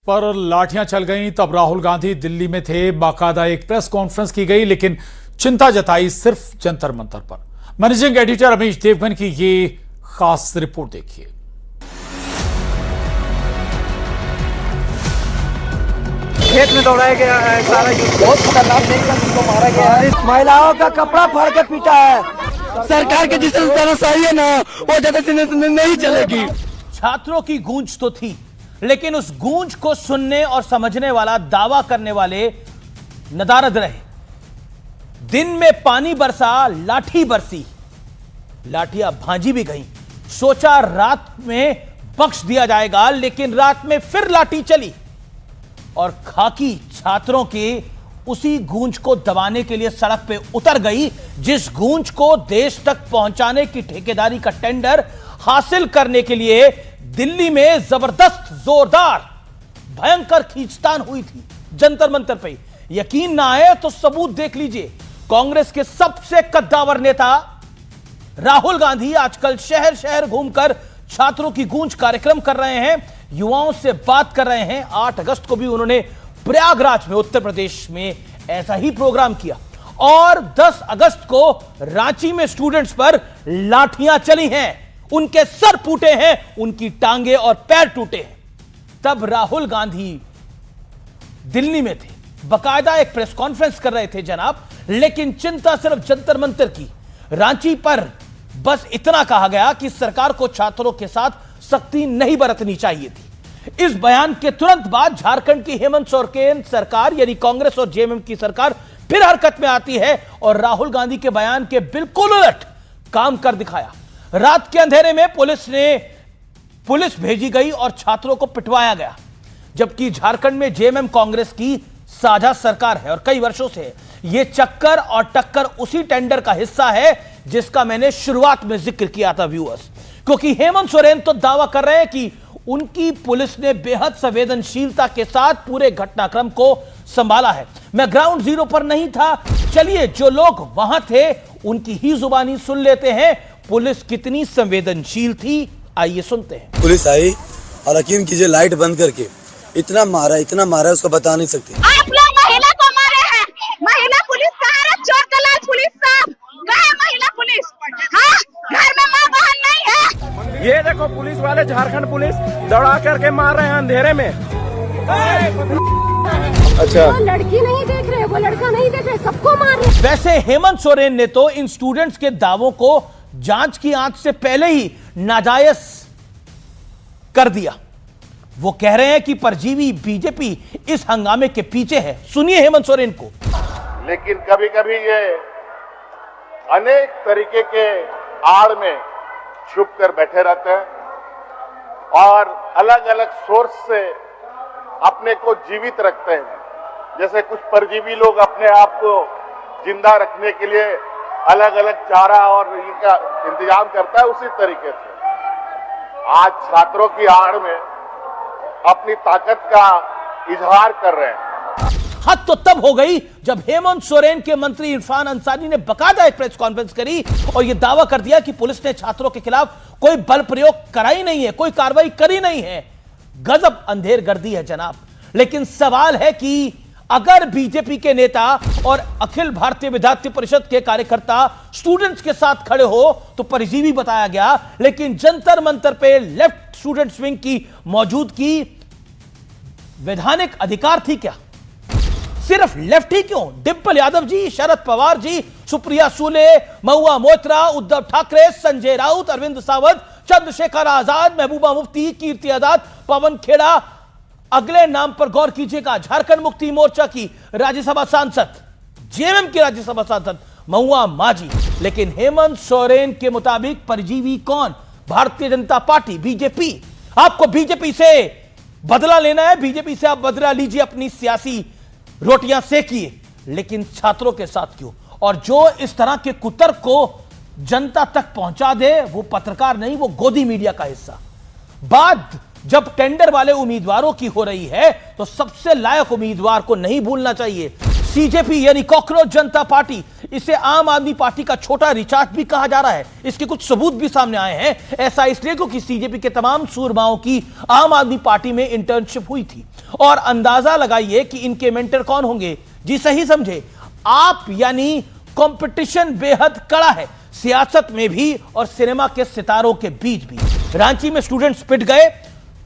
पर लाठियां चल गईं। तब राहुल गांधी दिल्ली में थे। बाकायदा एक प्रेस कॉन्फ्रेंस की गई, लेकिन चिंता जताई सिर्फ जंतर मंतर पर। मैनेजिंग एडिटर रमेश देवगन की ये खास रिपोर्ट देखिए। खेत में दौड़ाया गया है, सारा बहुत खतरनाक तरीके मारा गया है। महिलाओं का कपड़ा फाड़ के पीटा है। सरकार के जिस तरह सही है ना, वो ज्यादा नहीं चलेगी। छात्रों की गूंज तो थी, लेकिन उस गूंज को सुनने और समझने वाला, दावा करने वाले नदारद रहे। दिन में पानी बरसा, लाठी बरसी, लाठियां भांजी भी गईं। सोचा रात में बख्श दिया जाएगा, लेकिन रात में फिर लाठी चली और खाकी छात्रों के उसी गूंज को दबाने के लिए सड़क पे उतर गई, जिस गूंज को देश तक पहुंचाने की ठेकेदारी का टेंडर हासिल करने के लिए दिल्ली में जबरदस्त, जोरदार, भयंकर खींचतान हुई थी जंतर मंतर पे। यकीन ना आए तो सबूत देख लीजिए। कांग्रेस के सबसे कद्दावर नेता राहुल गांधी आजकल शहर शहर घूमकर छात्रों की गूंज कार्यक्रम कर रहे हैं, युवाओं से बात कर रहे हैं। 8 अगस्त को भी उन्होंने प्रयागराज में, उत्तर प्रदेश में ऐसा ही प्रोग्राम किया और 10 अगस्त को रांची में स्टूडेंट्स पर लाठियां चली हैं, उनके सर फूटे हैं, उनकी टांगे और पैर टूटे हैं। तब राहुल गांधी दिल्ली में थे, बाकायदा एक प्रेस कॉन्फ्रेंस कर रहे थे जनाब, लेकिन चिंता सिर्फ जंतर मंतर की। रांची पर बस इतना कहा गया कि सरकार को छात्रों के साथ सख्ती नहीं बरतनी चाहिए थी। इस बयान के तुरंत बाद झारखंड की हेमंत सोरेन सरकार, यानी कांग्रेस और जेएमएम की सरकार, फिर हरकत में आती है और राहुल गांधी के बयान के बिल्कुल उलट काम कर दिखाया। रात के अंधेरे में पुलिस भेजी गई और छात्रों को पिटवाया गया, जबकि झारखंड में जेएमएम कांग्रेस की साझा सरकार है और कई वर्षों से यह चक्कर और टक्कर उसी टेंडर का हिस्सा है जिसका मैंने शुरुआत में जिक्र किया था व्यूअर्स। क्योंकि हेमंत सोरेन तो दावा कर रहे हैं कि उनकी पुलिस ने बेहद संवेदनशीलता के साथ पूरे घटनाक्रम को संभाला है। मैं ग्राउंड जीरो पर नहीं था, चलिए जो लोग वहां थे उनकी ही जुबानी सुन लेते हैं, पुलिस कितनी संवेदनशील थी। आइए सुनते हैं। पुलिस आई और यकीन कीजिए लाइट बंद करके इतना मारा उसको बता नहीं सकते। आप लोग महिला को मारे हैं। महिला पुलिस कहाँ है? चोर तलाश पुलिस साहब, कहाँ है महिला पुलिस? हाँ, घर में माँ बहन नहीं है। ये देखो पुलिस वाले, झारखंड पुलिस दौड़ा करके मार रहे हैं अंधेरे में। अच्छा, वो लड़की नहीं देख रहे, वो लड़का नहीं देख रहे, सबको मार रहे। वैसे हेमंत सोरेन ने तो इन स्टूडेंट्स के दावों को जांच की आंच से पहले ही नाजायज कर दिया। वो कह रहे हैं कि परजीवी बीजेपी इस हंगामे के पीछे है। सुनिए हेमंत सोरेन को। लेकिन कभी कभी ये अनेक तरीके के आड़ में छुप कर बैठे रहते हैं और अलग अलग सोर्स से अपने को जीवित रखते हैं। जैसे कुछ परजीवी लोग अपने आप को जिंदा रखने के लिए अलग अलग चारा और इनका इंतजाम करता है, उसी तरीके से आज छात्रों की आड़ में अपनी ताकत का इजहार कर रहे हैं। हद तो तब हो गई जब हेमंत सोरेन के मंत्री इरफान अंसारी ने बाकायदा एक प्रेस कॉन्फ्रेंस करी और यह दावा कर दिया कि पुलिस ने छात्रों के खिलाफ कोई बल प्रयोग करा ही नहीं है, कोई कार्रवाई करी नहीं है। गजब अंधेरगर्दी है जनाब। लेकिन सवाल है कि अगर बीजेपी के नेता और अखिल भारतीय विद्यार्थी परिषद के कार्यकर्ता स्टूडेंट्स के साथ खड़े हो तो परजीवी बताया गया, लेकिन जंतर मंतर पे लेफ्ट स्टूडेंट्स विंग की मौजूदगी वैधानिक अधिकार थी क्या? सिर्फ लेफ्ट ही क्यों? डिंपल यादव जी, शरद पवार जी, सुप्रिया सूले, महुआ मोइत्रा, उद्धव ठाकरे, संजय राउत, अरविंद सावंत, चंद्रशेखर आजाद, महबूबा मुफ्ती, कीर्ति आजाद, पवन खेड़ा, अगले नाम पर गौर कीजिएगा, झारखंड मुक्ति मोर्चा की राज्यसभा सांसद, जेएमएम की राज्यसभा सांसद महुआ माझी। लेकिन हेमंत सोरेन के मुताबिक परजीवी कौन? Bharatiya Janata party, BJP. आपको बीजेपी से बदला लेना है, बीजेपी से आप बदला लीजिए, अपनी सियासी रोटियां सेकिए, लेकिन छात्रों के साथ क्यों? और जो इस तरह के कुतर्क को जनता तक पहुंचा दे वो पत्रकार नहीं, वो गोदी मीडिया का हिस्सा। बात जब टेंडर वाले उम्मीदवारों की हो रही है तो सबसे लायक उम्मीदवार को नहीं भूलना चाहिए। सीजेपी यानी कॉकरोच जनता पार्टी इसे आम आदमी पार्टी का छोटा रिचार्ज भी कहा जा रहा है। इसके कुछ सबूत भी सामने आए हैं। ऐसा इसलिए क्योंकि सीजेपी के तमाम सूरमाओं की आम आदमी पार्टी में इंटर्नशिप हुई थी। और अंदाजा लगाइए कि इनके मेंटर कौन होंगे। जी सही समझे आप, यानी कंपटीशन बेहद कड़ा है, सियासत में भी और सिनेमा के सितारों के बीच भी। रांची में स्टूडेंट्स पिट गए,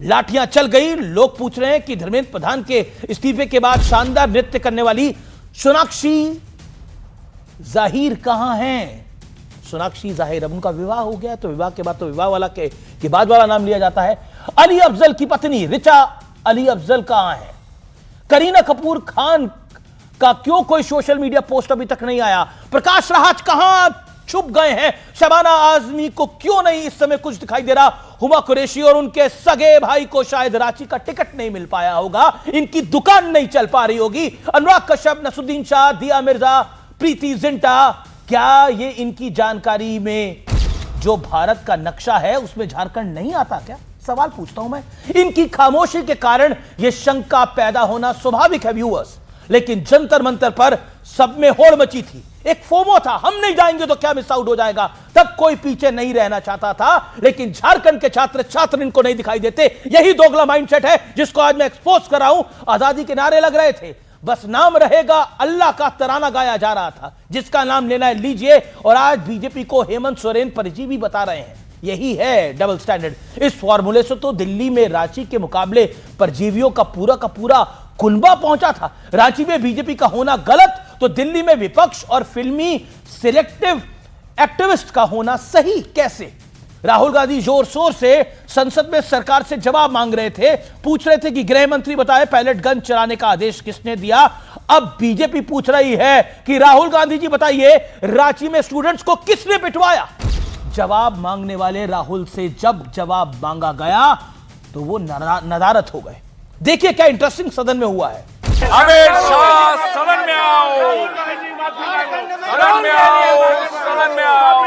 लाठियां चल गई। लोग पूछ रहे हैं कि धर्मेंद्र प्रधान के इस्तीफे के बाद शानदार नृत्य करने वाली सोनाक्षी जाहिर कहां हैं। सोनाक्षी जाहिर, अब उनका विवाह हो गया तो विवाह के बाद तो विवाह वाला के बाद वाला नाम लिया जाता है। अली अफजल की पत्नी रिचा अली अफजल कहां है। करीना कपूर खान का क्यों कोई सोशल मीडिया पोस्ट अभी तक नहीं आया। प्रकाश राज कहां छुप गए हैं। शबाना आजमी को क्यों नहीं इस समय कुछ दिखाई दे रहा। हुमा कुरैशी और उनके सगे भाई को शायद रांची का टिकट नहीं मिल पाया होगा, इनकी दुकान नहीं चल पा रही होगी। अनुराग कश्यप, नसरुद्दीन शाह, दिया मिर्जा, प्रीति जिंटा, क्या ये इनकी जानकारी में जो भारत का नक्शा है उसमें झारखंड नहीं आता क्या? सवाल पूछता हूं मैं। इनकी खामोशी के कारण यह शंका पैदा होना स्वाभाविक है व्यूअर्स। लेकिन जंतर मंतर पर सब में होड़ मची थी, एक फोमो था, हम नहीं जाएंगे तो क्या मिस आउट हो जाएगा। तब कोई पीछे नहीं रहना चाहता था। लेकिन झारखंड के छात्र इनको नहीं दिखाई देते। यही दोगला माइंडसेट है जिसको आज मैं एक्सपोज कर रहा हूं। आजादी के नारे लग रहे थे, बस नाम रहेगा, अल्लाह का तराना गाया जा रहा था, जिसका नाम लेना है लीजिए। और आज बीजेपी को हेमंत सोरेन परजीवी बता रहे हैं। यही है डबल स्टैंडर्ड। इस फॉर्मूले से तो दिल्ली में रांची के मुकाबले परजीवियों का पूरा कुनबा पहुंचा था। रांची में बीजेपी का होना गलत तो दिल्ली में विपक्ष और फिल्मी सिलेक्टिव एक्टिविस्ट का होना सही कैसे। राहुल गांधी जोर शोर से संसद में सरकार से जवाब मांग रहे थे, पूछ रहे थे कि गृह मंत्री बताए पैलेट गन चलाने का आदेश किसने दिया। अब बीजेपी पूछ रही है कि राहुल गांधी जी बताइए रांची में स्टूडेंट्स को किसने पिटवाया। जवाब मांगने वाले राहुल से जब जवाब मांगा गया तो वो नदारत हो गए। देखिए क्या इंटरेस्टिंग सदन में हुआ है। अमित शाह सदन में आओ, सदन में आओ, सदन में आओ,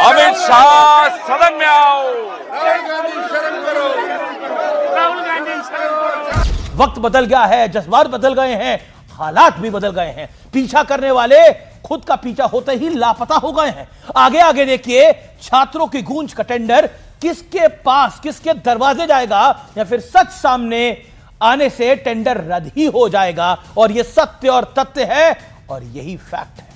अमित शाह सदन में आओ। वक्त बदल गया है, जज्बात बदल गए हैं, हालात भी बदल गए हैं। पीछा करने वाले खुद का पीछा होते ही लापता हो गए हैं। आगे आगे देखिए, छात्रों की गूंज का टेंडर किसके पास, किसके दरवाजे जाएगा, या फिर सच सामने आने से टेंडर रद्द ही हो जाएगा। और यह सत्य और तथ्य है और यही फैक्ट है।